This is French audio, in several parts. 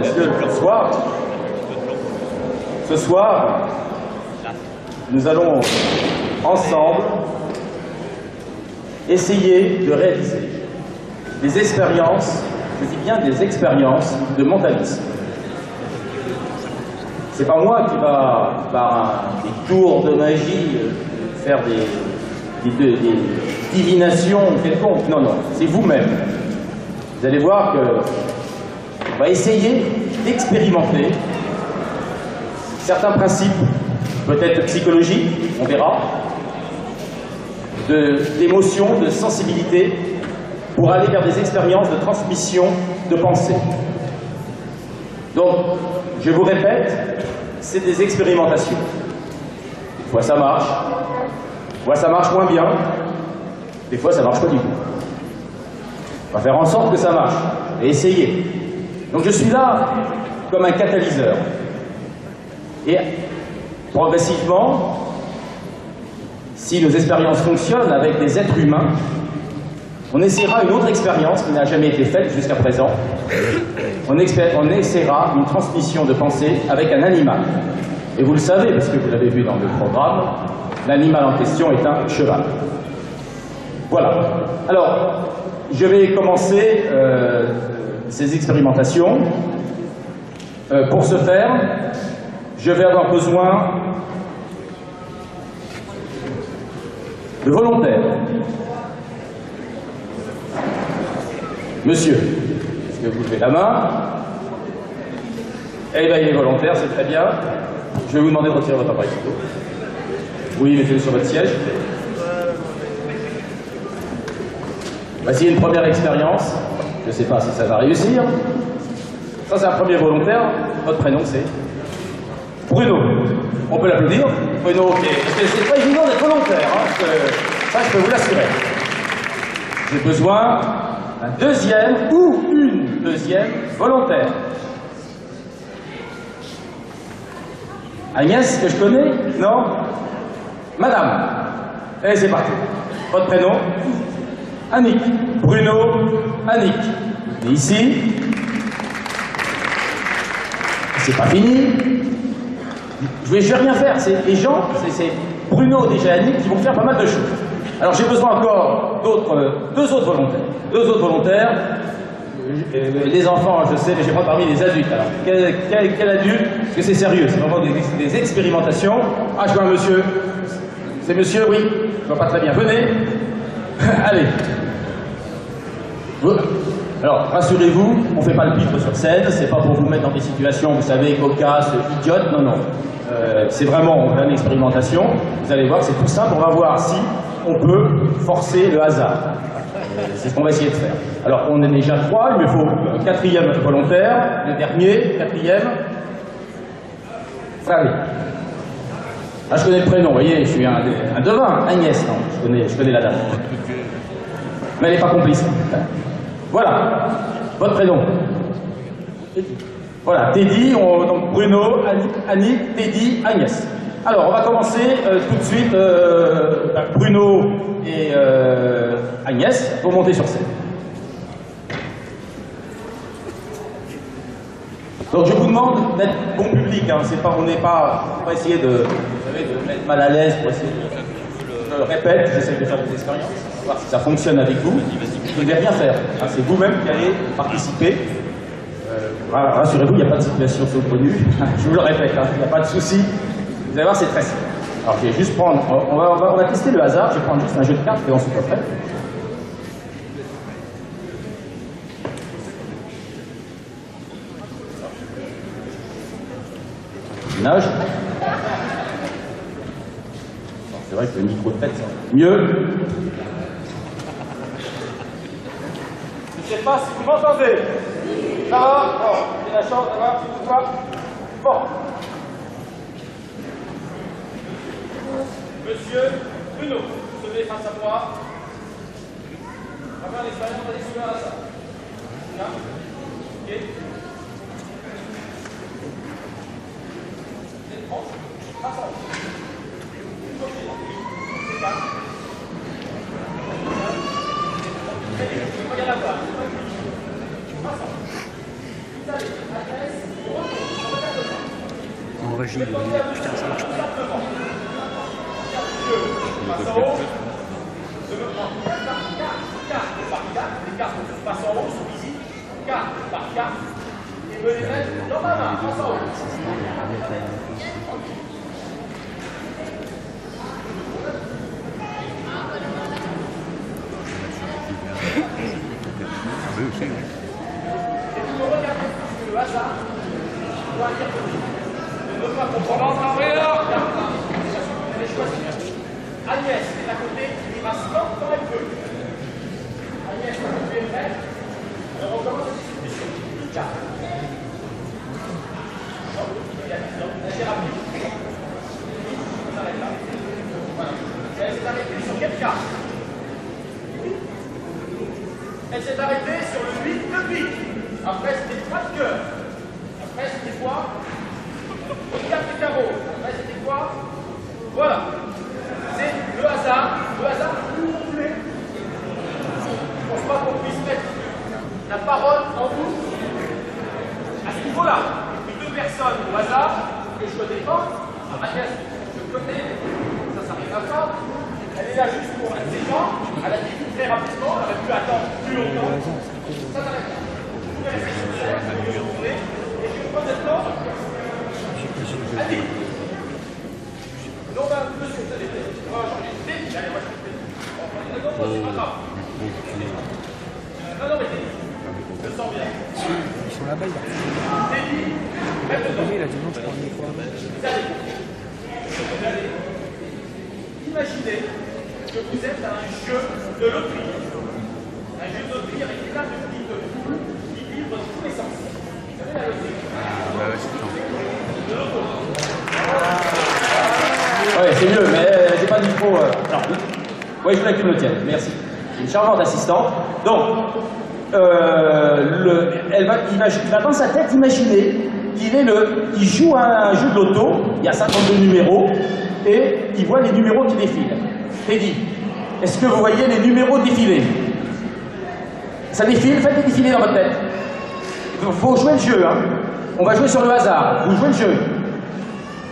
messieurs, ce soir, nous allons ensemble essayer de réaliser des expériences, je dis bien des expériences de mentalisme. C'est pas moi qui va, par des tours de magie, faire des divinations quelconques. Non, non, c'est vous-même. Vous allez voir qu'on va essayer d'expérimenter certains principes, peut-être psychologiques, on verra, d'émotion, de sensibilité, pour aller vers des expériences de transmission de pensée. Donc, je vous répète, c'est des expérimentations. Des fois ça marche, des fois ça marche moins bien, des fois ça marche pas du tout. On va faire en sorte que ça marche, et essayer. Donc je suis là comme un catalyseur. Et progressivement, si nos expériences fonctionnent avec des êtres humains, on essaiera une autre expérience qui n'a jamais été faite jusqu'à présent. On essaiera une transmission de pensée avec un animal. Et vous le savez, parce que vous l'avez vu dans le programme, l'animal en question est un cheval. Voilà. Alors, je vais commencer ces expérimentations. Pour ce faire, je vais avoir besoin de volontaires. Monsieur, est-ce que vous levez la main? Eh bien, il est volontaire, c'est très bien. Je vais vous demander de retirer votre appareil photo. Oui, mettez-le sur votre siège. Voici une première expérience. Je ne sais pas si ça va réussir. Ça, c'est un premier volontaire. Votre prénom, c'est Bruno. On peut l'applaudir. Bruno, ok. Parce que c'est pas évident d'être volontaire. Hein, ça, je peux vous l'assurer. J'ai besoin d'un deuxième ou une deuxième volontaire. Agnès, que je connais? Non? Madame. Et c'est parti. Votre prénom? Annick. Bruno, Annick. Et ici. C'est pas fini. Je vais rien faire. C'est les gens, c'est Bruno déjà et Annick qui vont faire pas mal de choses. Alors j'ai besoin encore deux autres volontaires. Deux autres volontaires. Les enfants, je sais, mais j'ai pas parmi les adultes. Alors, quel adulte? Parce que c'est sérieux, c'est vraiment des expérimentations. Ah, je vois un monsieur. C'est monsieur, oui. Je vois pas très bien. Venez. Allez. Alors, rassurez-vous, on fait pas le pitre sur scène. C'est pas pour vous mettre dans des situations, vous savez, cocasses, idiotes. Non, non. C'est vraiment une expérimentation. Vous allez voir, c'est tout simple. On va voir si on peut forcer le hasard. C'est ce qu'on va essayer de faire. Alors, on est déjà 3, il me faut un quatrième volontaire, le dernier, quatrième. Allez. Ah, je connais le prénom, vous voyez, je suis un devin, Agnès, non, je connais la dame. Mais elle n'est pas complice. Voilà, votre prénom. Voilà, Teddy, donc Bruno, Annick, Teddy, Agnès. Alors, on va commencer tout de suite, Bruno et Agnès vont monter sur scène. Donc, je vous demande d'être bon public, hein. On n'est pas, on va essayer de mettre mal à l'aise pour essayer je le répète, j'essaie de faire des expériences, voir si ça fonctionne avec vous. Je ne vais rien faire, hein. C'est vous-même qui allez participer. Rassurez-vous, il n'y a pas de situation saugrenue. Je vous le répète, hein. Il n'y a pas de souci. Vous allez voir, c'est très simple. Alors, je vais juste prendre... On va tester le hasard. Je vais prendre juste un jeu de cartes qui est dans ce coffret. Nage. C'est vrai que le micro de tête, c'est mieux. Je ne sais pas si vous m'entendez. Ça va? Bon, j'ai la chance d'avoir tout ça. Bon. Monsieur Bruno, vous levez face à moi. On va faire l'expérience, on va découvrir à ça. Là. Ok. C'est tranche. Passons. Ok. C'est calme. Regarde la voix. Passons. Vous allez, adresse. vois Gilles, putain, ça marche pas. Je me prends carte par carte, les cartes que je passe en haut sont visibles, carte par carte, et me les mettre dans ma main, passe en haut. Oui, aussi. Et vous me regardez parce que le hasard doit intervenir. Ne pas comprendre en arrière. Vous avez choisi. Agnès est à côté, il va se mettre quand elle peut. Agnès, tu es prête? Alors on commence la distribution. Une carte. C'est rapide. On s'arrête là. Voilà. Elle s'est arrêtée sur quelle carte? Elle s'est arrêtée sur le 8 de pique. Après, c'était 3 de cœur. Après, c'était quoi? 4 de carreau. Après, c'était quoi? Voilà. C'est le hasard. Le hasard, où vous voulez. Je ne pense pas qu'on puisse mettre la parole en bouche. À ce niveau-là, deux personnes au hasard que je connais pas. Agnès, je connais. Ça s'arrive à ça. Elle est là juste pour un séquent. Elle a dit très rapidement. Elle aurait pu attendre plus longtemps. Ça s'arrête là. Vous pouvez rester sur terre, vous pouvez retourner. Et je pose maintenant. Allez. Non, bah, monsieur, vous allez faire. On va changer de thé. Allez, on va changer de thé. C'est pas grave. Non, mais t'es dit. Je le sens bien. Ils sont là-bas, il va. T'es dit. Il a dit non, je prends le micro. Imaginez que vous êtes à un jeu de loterie. Un jeu de loterie avec plein de petites boules qui vibrent dans tous les sens. Vous savez la loterie? Ouais, c'est ça. Oui, c'est mieux, mais j'ai pas de micro. Non. Oui, je voulais que tu me le tiennes. Merci. Une charmante assistante. Donc, il va dans sa tête imaginer qu'il joue à un jeu de loto. Il y a 52 numéros. Et il voit les numéros qui défilent. Teddy, est-ce que vous voyez les numéros défiler? Ça défile, faites-les défiler dans votre tête. Il faut jouer le jeu, hein. On va jouer sur le hasard. Vous jouez le jeu.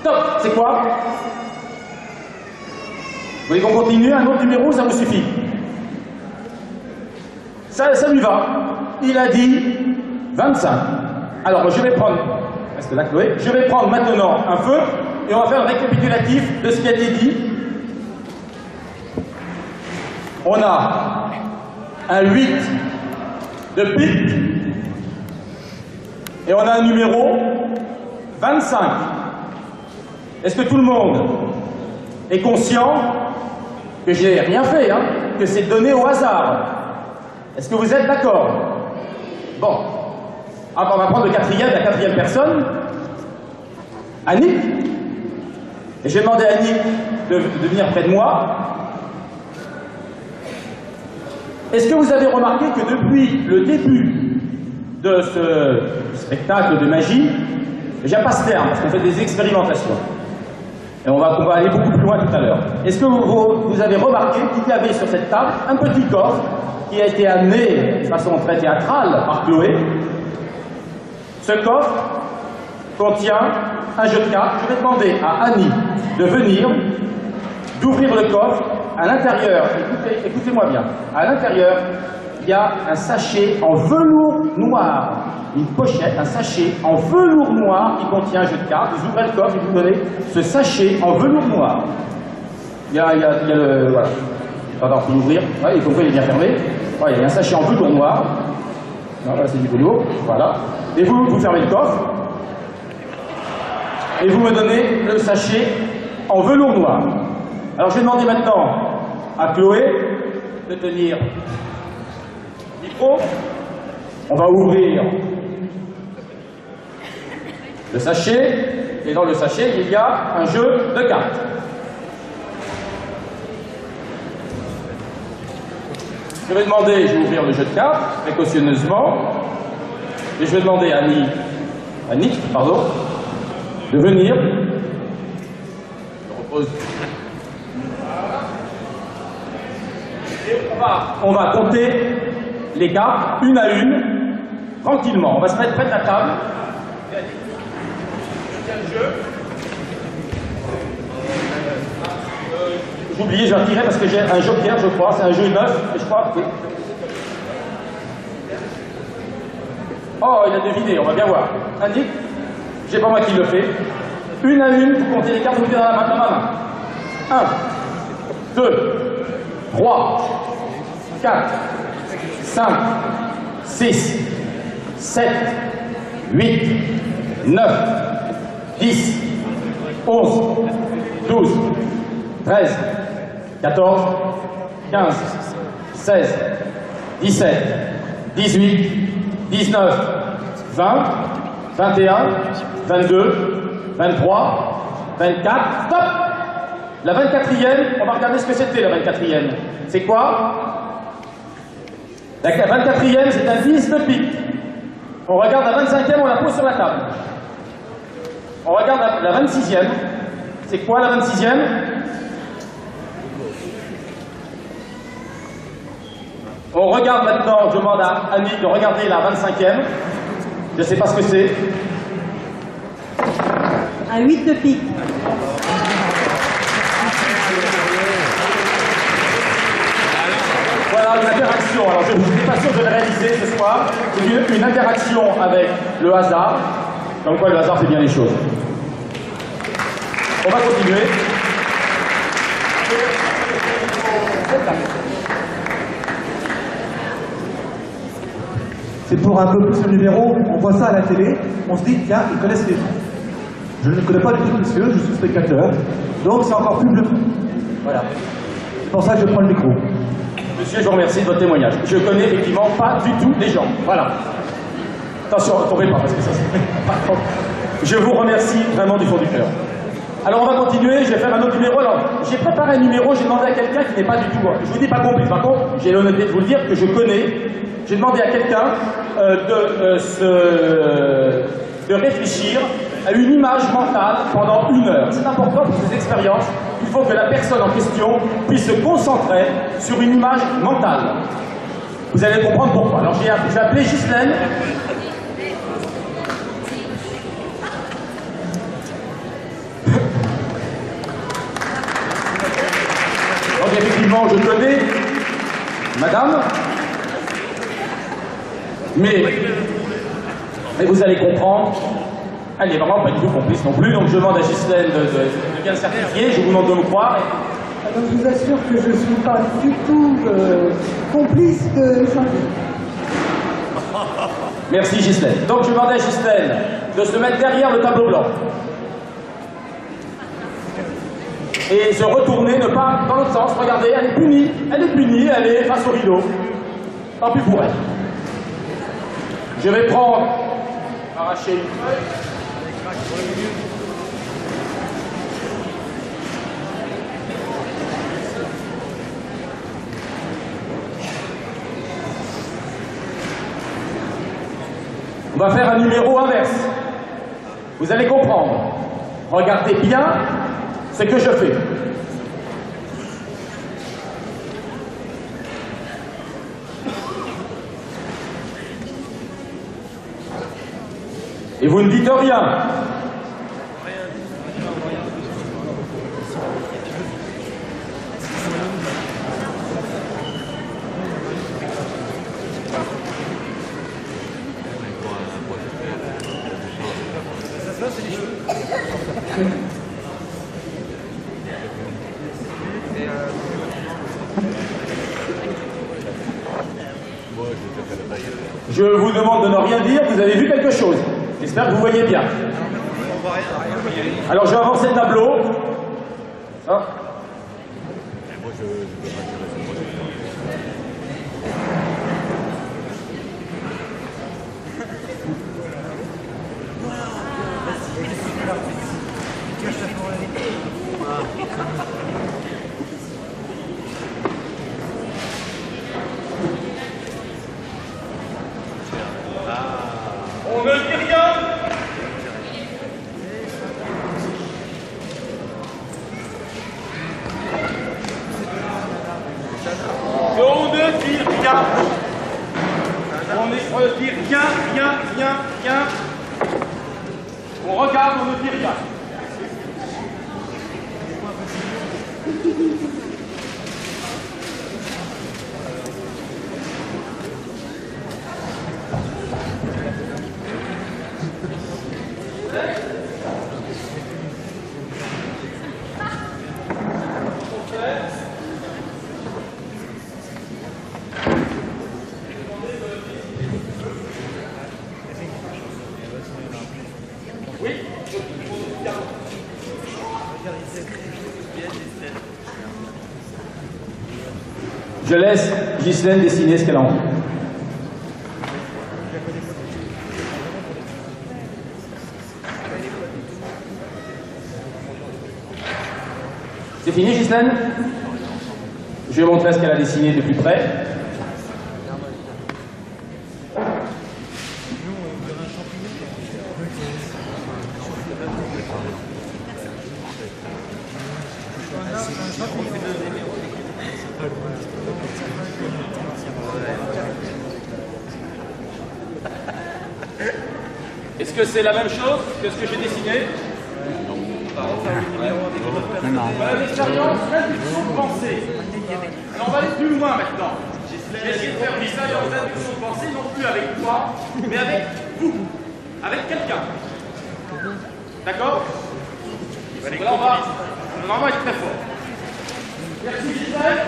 Top, c'est quoi? Vous voulez qu'on continue? Un autre numéro, ça vous suffit? Ça lui va. Il a dit 25. Alors, je vais prendre... Reste là, Chloé. Je vais prendre maintenant un feu. Et on va faire un récapitulatif de ce qui a été dit. On a un 8 de pique et on a un numéro 25. Est-ce que tout le monde est conscient que j'ai rien fait, hein, que c'est donné au hasard? Est-ce que vous êtes d'accord? Bon. Alors, on va prendre la quatrième personne. Annick. Et j'ai demandé à Annick de venir près de moi. Est-ce que vous avez remarqué que depuis le début de ce spectacle de magie, j'aime pas ce terme parce qu'on fait des expérimentations, et on va aller beaucoup plus loin tout à l'heure. Est-ce que vous avez remarqué qu'il y avait sur cette table un petit coffre qui a été amené de façon très théâtrale par Chloé? Ce coffre contient un jeu de cartes. Je vais demander à Annie de venir, d'ouvrir le coffre. À l'intérieur, écoutez-moi bien, à l'intérieur, il y a un sachet en velours noir, une pochette, un sachet en velours noir qui contient un jeu de cartes. Vous ouvrez le coffre et vous donnez ce sachet en velours noir. Il y a le... Voilà. Pardon, il faut l'ouvrir. Ouais, il faut il est bien fermé. Ouais, il y a un sachet en velours noir. Non, là, c'est du velours. Voilà. Et vous fermez le coffre. Et vous me donnez le sachet en velours noir. Alors je vais demander maintenant à Chloé de tenir le micro. On va ouvrir le sachet. Et dans le sachet, il y a un jeu de cartes. Je vais demander, je vais ouvrir le jeu de cartes, précautionneusement. Et je vais demander à Annick, de venir. Je repose. Et on va compter les cartes une à une, tranquillement. On va se mettre près de la table. Je tiens le jeu. J'ai oublié, je vais retirer parce que j'ai un joker, je crois. C'est un jeu neuf, et je crois. Oui. Oh, il a deviné, on va bien voir. Indique. J'ai pas moi qui le fais. Une à une, vous comptez les cartes, vous mettez dans ma main. 1, 2, 3, 4, 5, 6, 7, 8, 9, 10, 11, 12, 13, 14, 15, 16, 17, 18, 19, 20, 21, 22, 23, 24, stop! La 24e, on va regarder ce que c'était la 24e. C'est quoi? La 24e, c'est un 10 de pique. On regarde la 25e, on la pose sur la table. On regarde la 26e. C'est quoi la 26e? On regarde maintenant, je demande à Annie de regarder la 25e. Je ne sais pas ce que c'est. Un 8 de pique. Voilà une interaction. Alors je ne suis pas sûr de le réaliser ce soir. C'est une interaction avec le hasard. Comme quoi le hasard fait bien les choses. On va continuer. C'est pour un peu plus le numéro, on voit ça à la télé, on se dit, tiens, ils connaissent les gens. Je ne connais pas du tout monsieur, je suis spectateur, donc c'est encore plus bleu. Voilà. C'est pour ça que je prends le micro. Monsieur, je vous remercie de votre témoignage. Je connais effectivement pas du tout les gens. Voilà. Attention, ne tombez pas, parce que ça c'est... Je vous remercie vraiment du fond du cœur. Alors on va continuer, je vais faire un autre numéro. Alors, j'ai préparé un numéro, j'ai demandé à quelqu'un qui n'est pas du tout... Je vous dis pas compris, par contre, j'ai l'honnêteté de vous le dire que je connais. J'ai demandé à quelqu'un de réfléchir à une image mentale pendant 1 heure. C'est important pour ces expériences. Il faut que la personne en question puisse se concentrer sur une image mentale. Vous allez comprendre pourquoi. Alors j'ai appelé Ghislaine. Donc effectivement, je connais madame. Mais vous allez comprendre, elle n'est vraiment pas du tout complice non plus, donc je demande à Ghislaine de bien certifier, je vous demande de me croire. Alors, je vous assure que je ne suis pas du tout complice de Jean-Luc. Merci Ghislaine. Donc je demande à Ghislaine de se mettre derrière le tableau blanc. Et se retourner, ne pas dans l'autre sens. Regardez, elle est punie, elle est face au rideau. Tant pis pour elle. Je vais prendre, arracher une feuille. On va faire un numéro inverse. Vous allez comprendre. Regardez bien ce que je fais. Et vous ne dites rien. Je vous demande de ne rien dire, vous avez vu quelque chose. J'espère que vous voyez bien. Alors je vais avancer le tableau. Ah. On ne dit rien. On ne dit rien. On ne dit rien. On regarde, on ne dit rien. Je laisse Ghislaine dessiner ce qu'elle a envie. C'est fini, Ghislaine? Je vais montrer ce qu'elle a dessiné de plus près. Est-ce que c'est la même chose que ce que j'ai dessiné? Voilà l'expérience d'induction de pensée. Alors on va aller plus loin maintenant. J'ai essayé de faire une expérience d'induction de pensée, non plus avec toi, mais avec vous, avec quelqu'un. D'accord? Là on va être très fort. Merci Gisèle.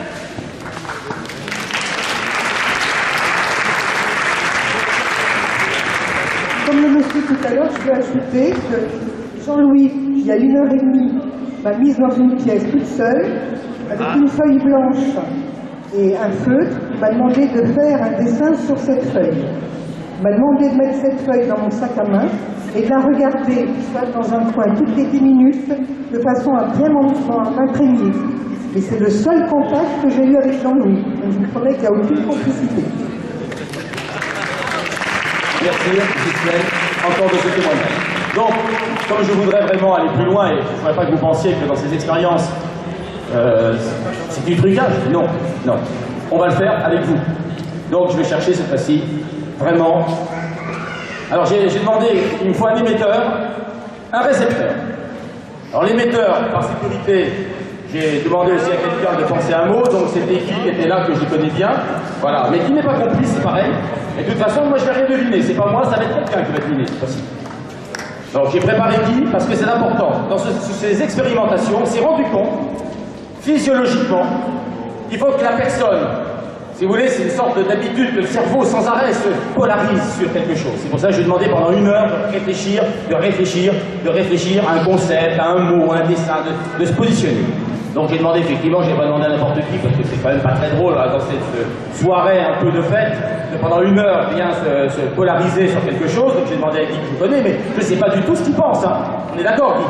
Comme le monsieur tout à l'heure, je peux ajouter que Jean-Louis, il y a 1h30, m'a mise dans une pièce toute seule, avec une feuille blanche et un feutre. Il m'a demandé de faire un dessin sur cette feuille. Il m'a demandé de mettre cette feuille dans mon sac à main et de la regarder, soit dans un coin toutes les 10 minutes, de façon à bien m'imprégner. Et c'est le seul contact que j'ai eu avec Jean-Louis. Donc je vous promets qu'il n'y a aucune complicité. Merci, Gisèle, encore de ce témoignage. Donc, comme je voudrais vraiment aller plus loin, et je ne voudrais pas que vous pensiez que dans ces expériences, c'est du trucage. Non, non. On va le faire avec vous. Donc, je vais chercher cette fois-ci, vraiment. Alors, j'ai demandé, il me faut un émetteur, un récepteur. Alors, l'émetteur, par sécurité, j'ai demandé aussi à quelqu'un de penser un mot, donc c'était Guy qui était là, que je connais bien. Voilà, mais qui n'est pas compris, c'est pareil. Et de toute façon, moi je vais rien deviner, c'est pas moi, ça va être quelqu'un qui va deviner, c'est possible. Donc j'ai préparé Guy parce que c'est important. Dans ces expérimentations, on s'est rendu compte, physiologiquement, qu'il faut que la personne, si vous voulez, c'est une sorte d'habitude, le cerveau sans arrêt se polarise sur quelque chose. C'est pour ça que je lui ai demandé pendant 1 heure de réfléchir à un concept, à un mot, à un dessin, de se positionner. Donc j'ai demandé, effectivement, je n'ai pas demandé à n'importe qui, parce que c'est quand même pas très drôle, hein, dans cette soirée un peu de fête, de pendant 1 heure bien se polariser sur quelque chose. Donc j'ai demandé à Guy que je connais, mais je ne sais pas du tout ce qu'il pense. Hein. On est d'accord, Guy?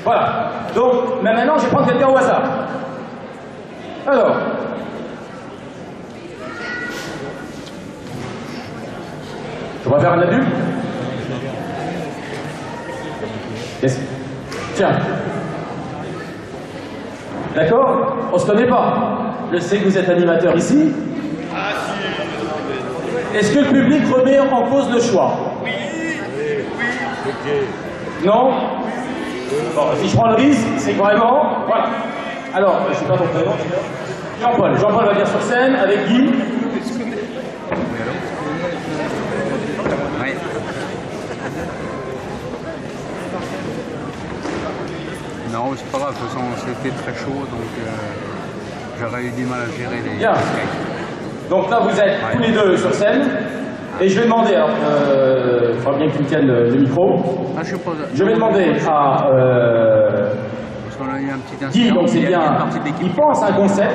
Voilà. Donc, mais maintenant, je vais prendre quelqu'un au hasard. Alors. On va faire un adulte. Tiens. D'accord? On se connaît pas. Je sais que vous êtes animateur ici. Ah si. Est-ce que le public remet en cause le choix? Oui. Non? Bon, si je prends le risque, c'est vraiment... Voilà. Alors, je ne sais pas ton prénom. Jean-Paul. Jean-Paul va venir sur scène avec Guy. Non, c'est pas grave, de toute façon c'était très chaud, donc j'aurais eu du mal à gérer les... Bien. Donc là vous êtes tous les deux sur scène, et je vais demander, alors il faudra bien que tu tiennes le micro, je vais demander à parce qu'on a eu un petit Guy, donc c'est bien, il pense à un concept.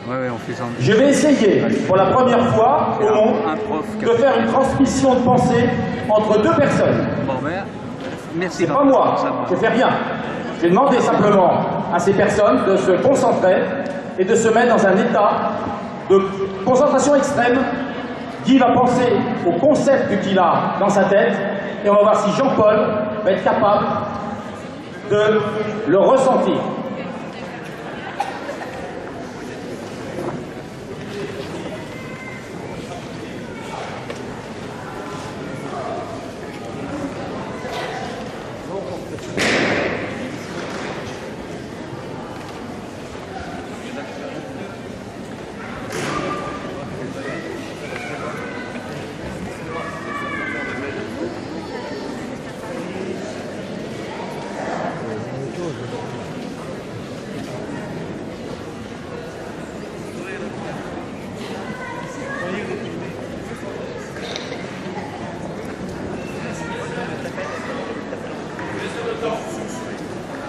On fait ça. Je vais essayer, pour la première fois au monde, de faire une transmission de pensée entre 2 personnes. Bon, ben, merci. C'est pas moi, je fais rien. Je vais demander simplement à ces personnes de se concentrer et de se mettre dans un état de concentration extrême. Guy va penser au concept qu'il a dans sa tête et on va voir si Jean-Paul va être capable de le ressentir.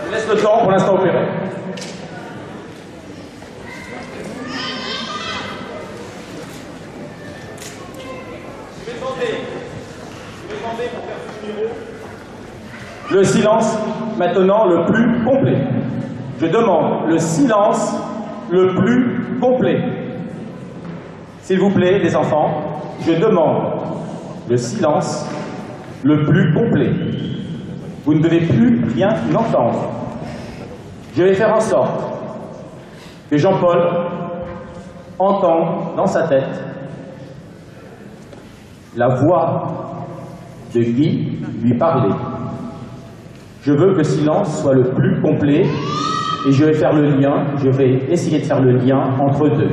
Je laisse le temps pour l'instant opéré. Le silence, maintenant, le plus complet. Je demande le silence le plus complet. S'il vous plaît, les enfants, je demande le silence le plus complet. Vous ne devez plus rien entendre. Je vais faire en sorte que Jean-Paul entende dans sa tête la voix de Guy lui parler. Je veux que le silence soit le plus complet et je vais faire le lien, je vais essayer de faire le lien entre deux.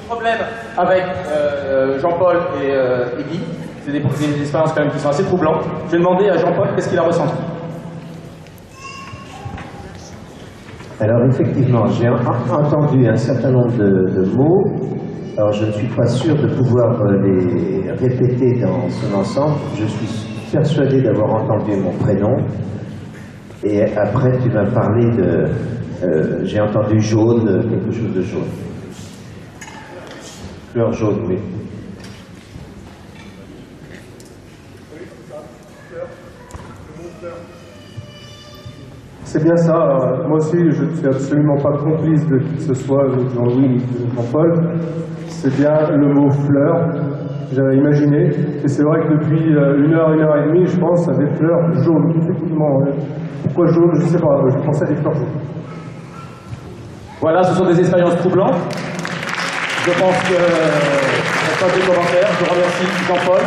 Problème avec Jean-Paul et Guy, c'est des expériences quand même qui sont assez troublantes. Je vais demander à Jean-Paul qu'est-ce qu'il a ressenti. Alors effectivement, j'ai entendu un certain nombre de mots. Alors je ne suis pas sûr de pouvoir les répéter dans son ensemble. Je suis persuadé d'avoir entendu mon prénom. Et après tu m'as parlé de... j'ai entendu jaune, quelque chose de jaune. Fleur jaune, oui. C'est bien ça. Moi aussi, je ne suis absolument pas complice de qui que ce soit, de Jean-Louis ni de Jean-Paul. C'est bien le mot fleur que j'avais imaginé. Et c'est vrai que depuis une heure et demie, je pense à des fleurs jaunes. Effectivement. Pourquoi jaune? Je ne sais pas. Je pensais à des fleurs jaunes. Voilà, ce sont des expériences troublantes. Je pense que on passe des commentaires. Je remercie Jean-Paul.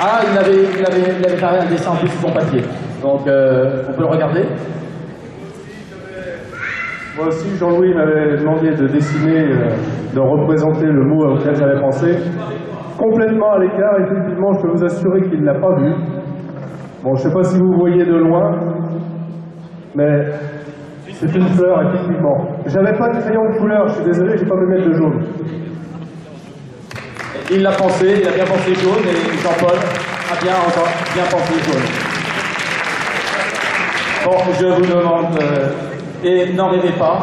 Ah, il avait fait un dessin en plus sur son papier. Donc, on peut le regarder. Moi aussi, Jean-Louis m'avait demandé de dessiner, de représenter le mot auquel j'avais pensé. Complètement à l'écart, effectivement, je peux vous assurer qu'il ne l'a pas vu. Bon, je ne sais pas si vous voyez de loin, mais c'est une fleur, effectivement. J'avais pas de crayon de couleur, je suis désolé, j'ai pas me mettre de jaune. Il l'a pensé, il a bien pensé jaune, et Jean-Paul a bien pensé jaune. Bon, je vous demande Et n'en rêvez pas,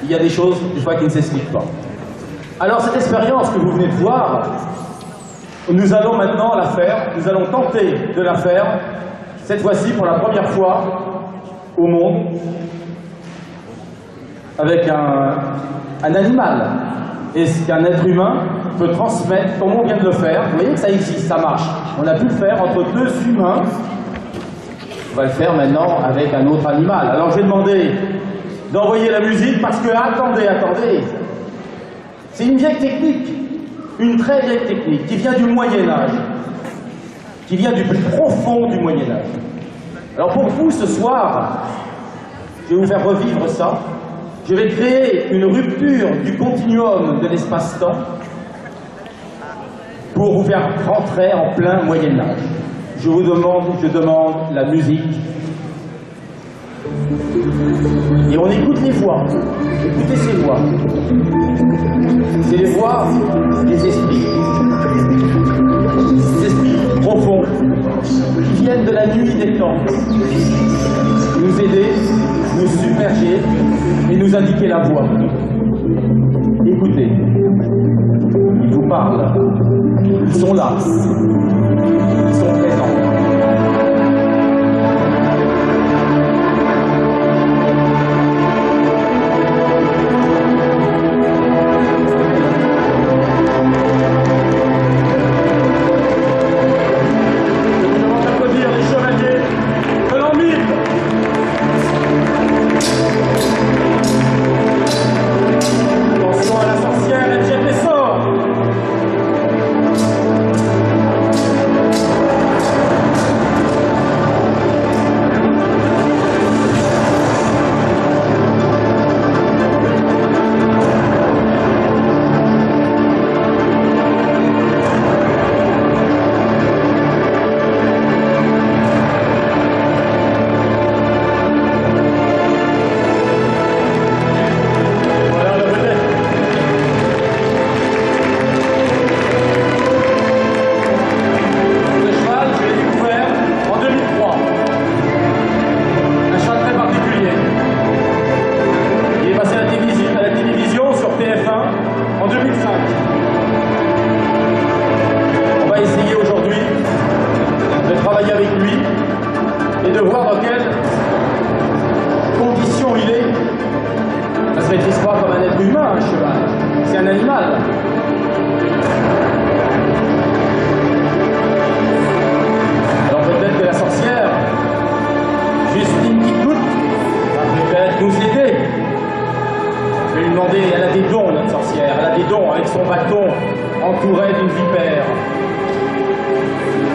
il y a des choses, des fois, qui ne s'expliquent pas. Alors, cette expérience que vous venez de voir, nous allons maintenant la faire, nous allons tenter de la faire, cette fois-ci pour la première fois au monde, avec un animal. Et ce qu'un être humain peut transmettre, comme on vient de le faire, vous voyez que ça existe, ça marche. On a pu le faire entre deux humains, on va le faire maintenant avec un autre animal. Alors je vais demander d'envoyer la musique parce que, attendez, c'est une vieille technique, une très vieille technique qui vient du Moyen-Âge, qui vient du plus profond du Moyen-Âge. Alors pour vous, ce soir, je vais vous faire revivre ça. Je vais créer une rupture du continuum de l'espace-temps pour vous faire rentrer en plein Moyen-Âge. Je demande la musique. Et on écoute les voix. Écoutez ces voix. C'est les voix des esprits. Des esprits profonds qui viennent de la nuit des temps. Nous aider, nous submerger et nous indiquer la voie. Écoutez, ils vous parlent, ils sont là, ils sont présents.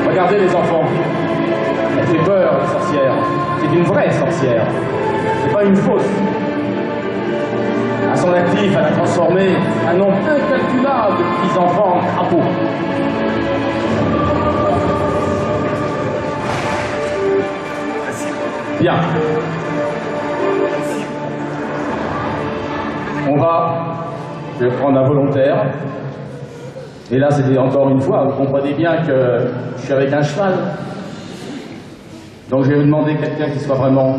Regardez les enfants, elle fait peur la sorcière, c'est une vraie sorcière, c'est pas une fausse. À son actif, elle a transformé un nombre incalculable de petits enfants en crapauds. Bien. Je vais prendre un volontaire. Et là, c'était encore une fois, vous comprenez bien que je suis avec un cheval. Donc je vais vous demander quelqu'un qui soit vraiment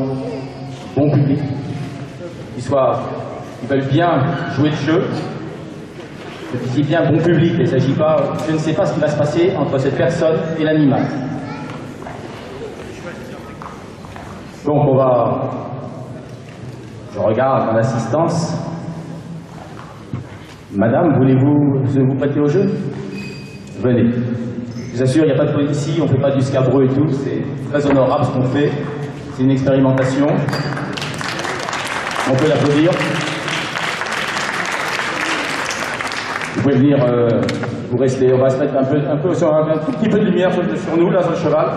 bon public, qui veuille bien jouer le jeu. Je dis bien bon public, il ne s'agit pas, je ne sais pas ce qui va se passer entre cette personne et l'animal. Donc je regarde dans l'assistance. Madame, voulez-vous vous prêter au jeu? Venez. Je vous assure, il n'y a pas de police ici, on ne fait pas du scabreux et tout, c'est très honorable ce qu'on fait. C'est une expérimentation. On peut l'applaudir. Vous pouvez venir, vous rester, on va se mettre un tout petit peu de lumière sur nous, là, sur le cheval.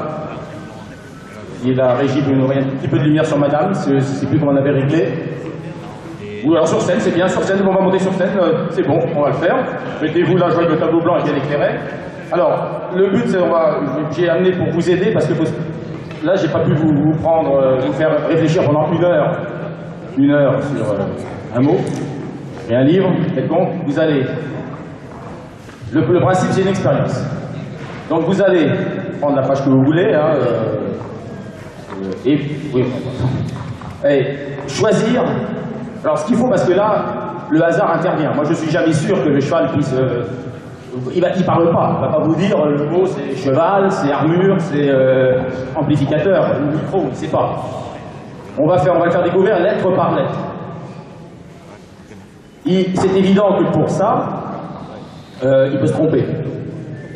Il a régi pour nous envoyer un tout petit peu de lumière sur madame, je ne sais plus comment on avait réglé. Ou alors sur scène, c'est bien, sur scène, on va monter sur scène, c'est bon, on va le faire. Mettez-vous là, je vois que le tableau blanc est bien éclairé. Alors, le but, c'est j'ai amené pour vous aider, parce que là, j'ai pas pu vous faire réfléchir pendant une heure sur un mot et un livre. Et donc, vous allez... Le principe, c'est une expérience. Donc, vous allez prendre la page que vous voulez, hein, et... Oui, Et choisir, alors ce qu'il faut, parce que là, le hasard intervient. Moi, je suis jamais sûr que le cheval puisse... il parle pas, il va pas vous dire le mot c'est cheval, c'est armure, c'est amplificateur, le micro, il sait pas. On va le faire découvrir lettre par lettre. C'est évident que pour ça, il peut se tromper.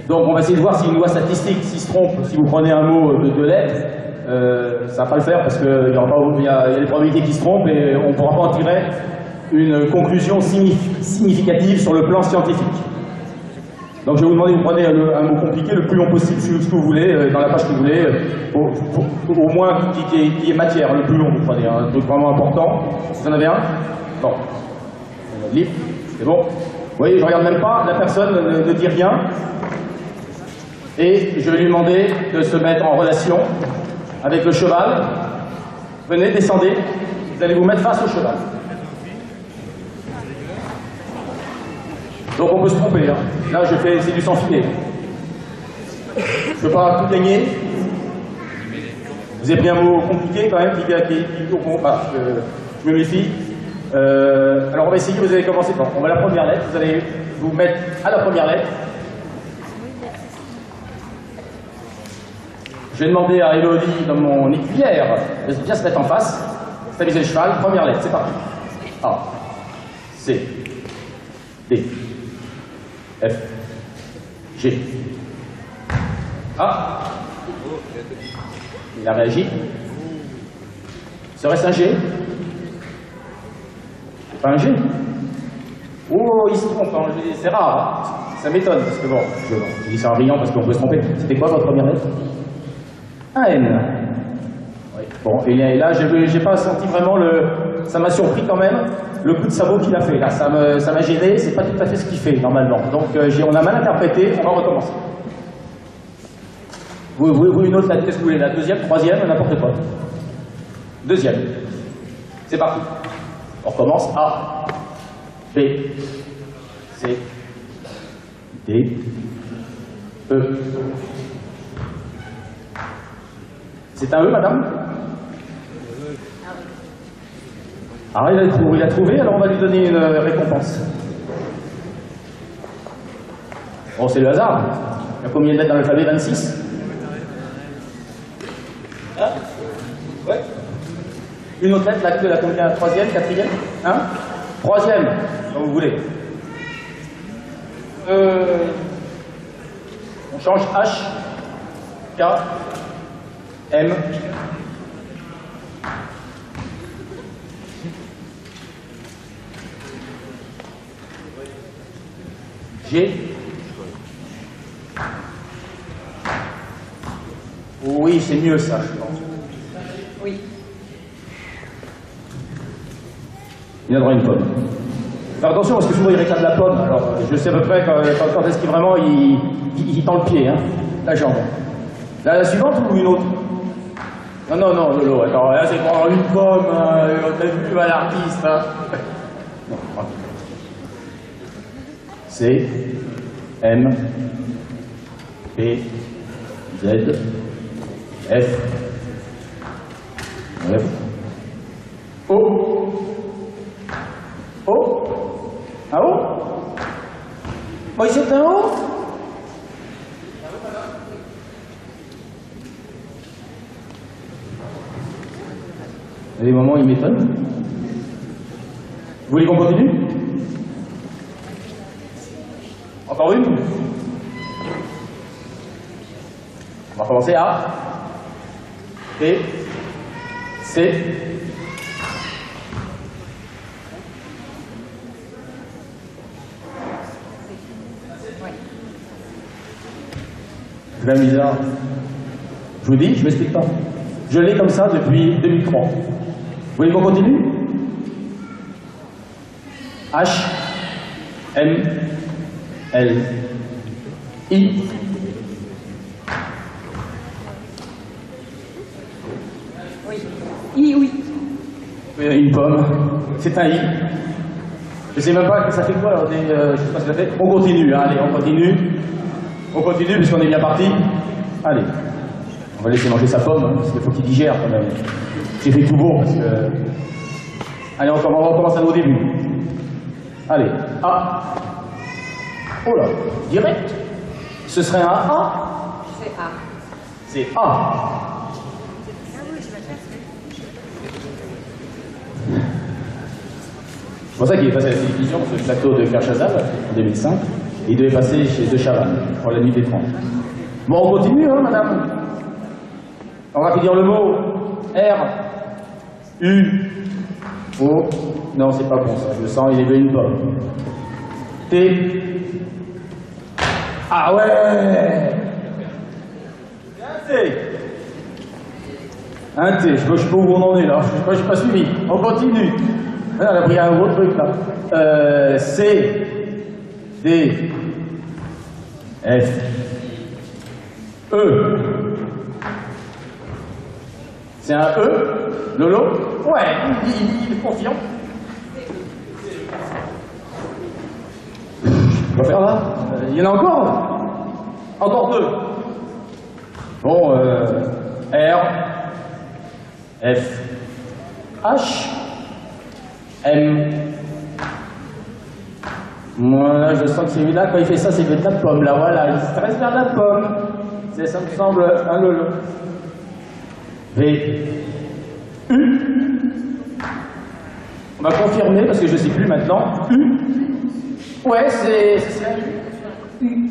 Donc on va essayer de voir s'il y a une loi statistique. S'il se trompe, si vous prenez un mot de 2 lettres, ça va pas le faire parce qu'il y a des probabilités qu'il se trompe et on ne pourra pas en tirer une conclusion significative sur le plan scientifique. Donc je vais vous demander, vous prenez un mot compliqué le plus long possible, ce que vous voulez, dans la page que vous voulez, au moins qui est matière, le plus long vous prenez, un truc vraiment important. Vous en avez un? Bon. Livre, c'est bon. Vous voyez, je ne regarde même pas, la personne ne dit rien. Et je vais lui demander de se mettre en relation avec le cheval. Venez, descendez, vous allez vous mettre face au cheval. Donc on peut se tromper, hein. Là c'est du sans filet. Je ne peux pas tout gagner. Vous avez pris un mot compliqué quand même, je me méfie. Alors on va essayer, vous allez commencer par, on va la première lettre, vous allez vous mettre à la première lettre. Je vais demander à Elodie dans mon écuyère de bien se mettre en face, stabiliser le cheval, première lettre, c'est parti. A, C, D, F, G. Ah, il a réagi. Serait-ce un G? C'est pas un G? Oh, il se trompe, hein. C'est rare, hein. Ça m'étonne, parce que bon, je dis ça en riant parce qu'on peut se tromper. C'était quoi votre première lettre? Un N. Oui. Bon, et là, j'ai pas senti vraiment le... Ça m'a surpris quand même, le coup de sabot qu'il a fait. Là, ça m'a gêné, c'est pas tout à fait ce qu'il fait, normalement. Donc, on a mal interprété, on va recommencer. Vous une autre lettre, qu'est-ce que vous voulez? La deuxième, troisième, n'importe quoi. Deuxième. C'est parti. On recommence. A, B, C, D, E. C'est un E, madame? Ah, il a trouvé, alors on va lui donner une récompense. Bon, c'est le hasard. Il y a combien de lettres dans l'alphabet? 26. Ah, ouais. Une autre lettre, la combien? Troisième, quatrième? Hein? Troisième, comme vous voulez. On change H, K, M, G. Oui, c'est mieux ça, je pense. Oui. Il y en aura une pomme. Faire attention parce que souvent il réclame la pomme, alors je sais à peu près quand est-ce qu'il vraiment il tend le pied, hein, la jambe. La suivante ou une autre? Non, Lolo, attends, là c'est pour une pomme, t'as vu l'artiste, hein. Non, tranquille. C, M, P, Z, F, O. O. Un O? Oui, c'est un O? Il y a des moments où il m'étonne. Vous voulez qu'on continue? Encore une? On va commencer à B, C, c'est bien bizarre. Je vous dis, je m'explique pas. Je l'ai comme ça depuis 2003. Vous voulez qu'on continue? H, M, L, I. Oui. I, oui. Une pomme. C'est un I. Je sais même pas, ça fait quoi alors, je sais pas ce que ça fait. On continue, hein, allez, on continue. On continue puisqu'on est bien parti. Allez. On va laisser manger sa pomme, hein, parce qu'il faut qu'il digère quand même. J'ai fait tout beau parce que... Allez, on recommence à au début. Allez, A. Oh là, direct. Ce serait un A. C'est A. C'est A. C'est pour ça qu'il est passé à la télévision, ce plateau de Kerchazal, en 2005. Il devait passer chez De Chavannes, pour la nuit des 30. Bon, on continue, hein, madame. On va finir le mot. R. U. O. Non, c'est pas bon ça. Je le sens, il est venu une pomme. T. Ah ouais. Un T. Un T. Je sais pas où on en est là. Je suis pas suivi. On continue. Ah, elle a pris un gros truc là. C. D. F. E. C'est un E, Lolo? Ouais, il confirme. On va faire là. Il y en a encore là. Encore deux. Bon, R, F, H, M. Moi, là, je sens que c'est là, quand il fait ça, c'est de la pomme, là, voilà. Il se reste vers la pomme. Ça me semble un Lolo. V. U. On va confirmer parce que je ne sais plus maintenant. U. Ouais, c'est un U.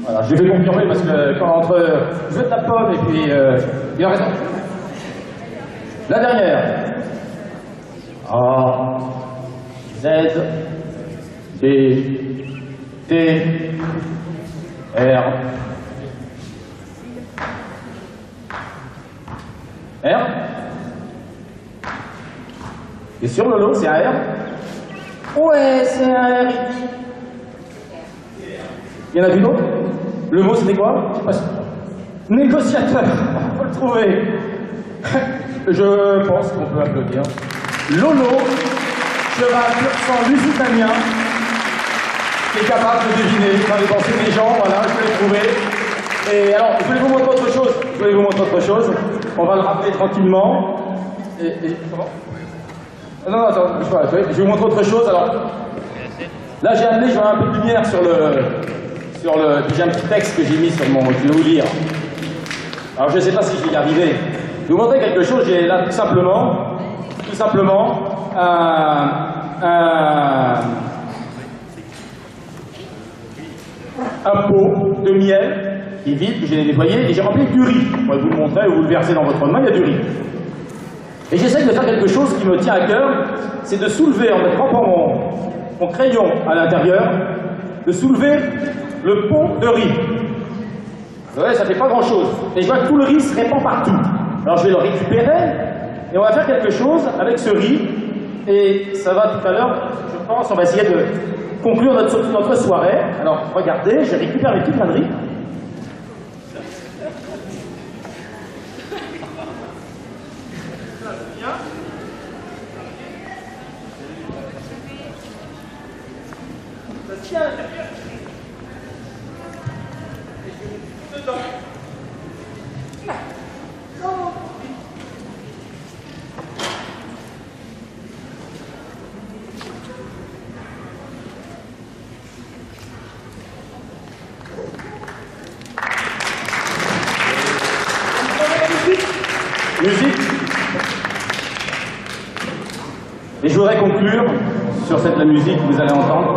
Voilà, je vais confirmer parce que quand entre je veux de la pomme et puis il a raison. La dernière. A. Z. B. T. R. R. Et sur le lot, c'est un R. Ouais, c'est un R. Il y en a plus d'autres? Le mot, c'était quoi? Je sais pas si... Négociateur. On peut le trouver. Je pense qu'on peut applaudir. Lolo, cheval pur sang lusitanien, qui est capable de deviner dans les pensées des gens. Voilà, je l'ai trouvé. Et alors, je voulais vous montrer autre chose. On va le rappeler tranquillement. Comment? Non, attends, je vais vous montrer autre chose. Alors, là, j'ai amené, je vais un peu de lumière sur le. Puis j'ai un petit texte que j'ai mis sur mon. Je vais vous lire. Alors, je ne sais pas si je vais y arriver. Je vais vous montrer quelque chose. J'ai là tout simplement un pot de miel qui est vide, que j'ai nettoyé, et j'ai rempli du riz. Je pourrais vous le montrer, vous le versez dans votre main, il y a du riz. Et j'essaie de faire quelque chose qui me tient à cœur, c'est de soulever, en trempant mon crayon à l'intérieur, de soulever le pot de riz. Vous voyez, ça fait pas grand-chose. Et je vois que tout le riz se répand partout. Alors je vais le récupérer, et on va faire quelque chose avec ce riz, et ça va tout à l'heure, je pense, on va essayer de conclure notre soirée. Alors, regardez, je récupère les petites graines de riz. Ça tient à l'intérieur. Dedans. Là. Musique. Et je voudrais conclure sur la musique que vous allez entendre.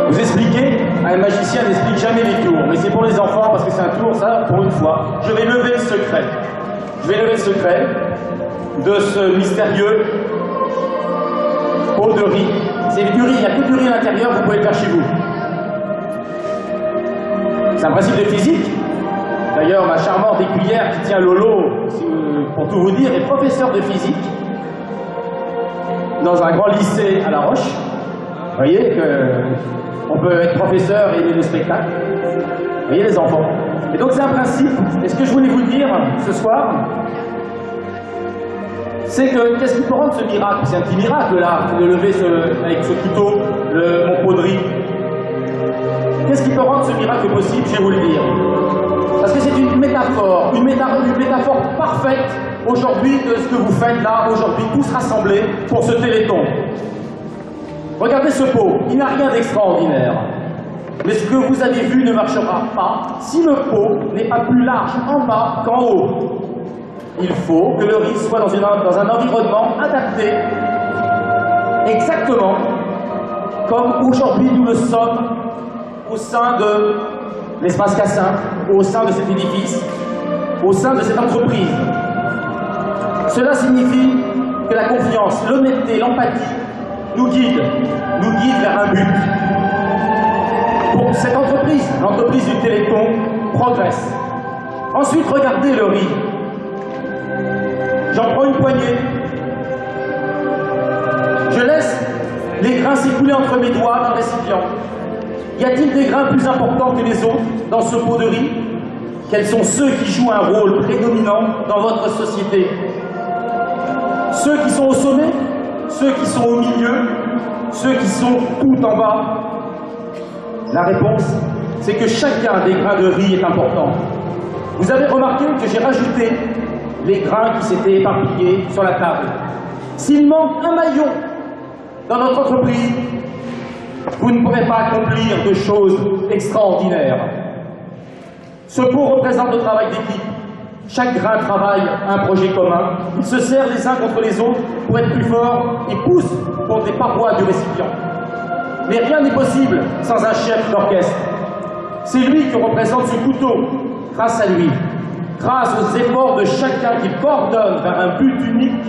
Vous expliquez, un magicien n'explique jamais les tours, mais c'est pour les enfants parce que c'est un tour, ça, pour une fois. Je vais lever le secret. Je vais lever le secret de ce mystérieux pot de riz. C'est du riz, il n'y a que du riz à l'intérieur, vous pouvez le faire chez vous. C'est un principe de physique. D'ailleurs, ma charmante écuyère qui tient Lolo, pour tout vous dire, est professeure de physique dans un grand lycée à La Roche. Vous voyez qu'on peut être professeur et aimer le spectacle. Vous voyez les enfants. Et donc c'est un principe. Et ce que je voulais vous dire ce soir, c'est que qu'est-ce qui peut rendre ce miracle? C'est un petit miracle là, de lever avec ce couteau mon pot de riz. Qu'est-ce qui peut rendre ce miracle possible? Je vais vous le dire. Parce que c'est une métaphore parfaite aujourd'hui de ce que vous faites là, aujourd'hui, tous rassemblés pour ce Téléthon. Regardez ce pot, il n'a rien d'extraordinaire. Mais ce que vous avez vu ne marchera pas si le pot n'est pas plus large en bas qu'en haut. Il faut que le riz soit dans un environnement adapté, exactement comme aujourd'hui nous le sommes au sein de l'espace Cassin, au sein de cet édifice, au sein de cette entreprise. Cela signifie que la confiance, l'honnêteté, l'empathie nous guident vers un but. Pour cette entreprise, l'entreprise du Téléthon, progresse. Ensuite, regardez le riz. J'en prends une poignée. Je laisse les grains s'écouler entre mes doigts dans le récipient. Y a-t-il des grains plus importants que les autres dans ce pot de riz? Quels sont ceux qui jouent un rôle prédominant dans votre société? Ceux qui sont au sommet? Ceux qui sont au milieu? Ceux qui sont tout en bas? La réponse, c'est que chacun des grains de riz est important. Vous avez remarqué que j'ai rajouté les grains qui s'étaient éparpillés sur la table. S'il manque un maillon dans notre entreprise, vous ne pourrez pas accomplir de choses extraordinaires. Ce pot représente le travail d'équipe. Chaque grain travaille un projet commun. Ils se serrent les uns contre les autres pour être plus forts et poussent contre les parois du récipient. Mais rien n'est possible sans un chef d'orchestre. C'est lui qui représente ce couteau. Grâce à lui, grâce aux efforts de chacun qui coordonne vers un but unique,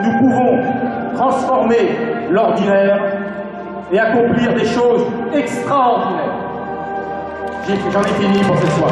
nous pouvons transformer l'ordinaire et accomplir des choses extraordinaires. J'en ai fini pour ce soir.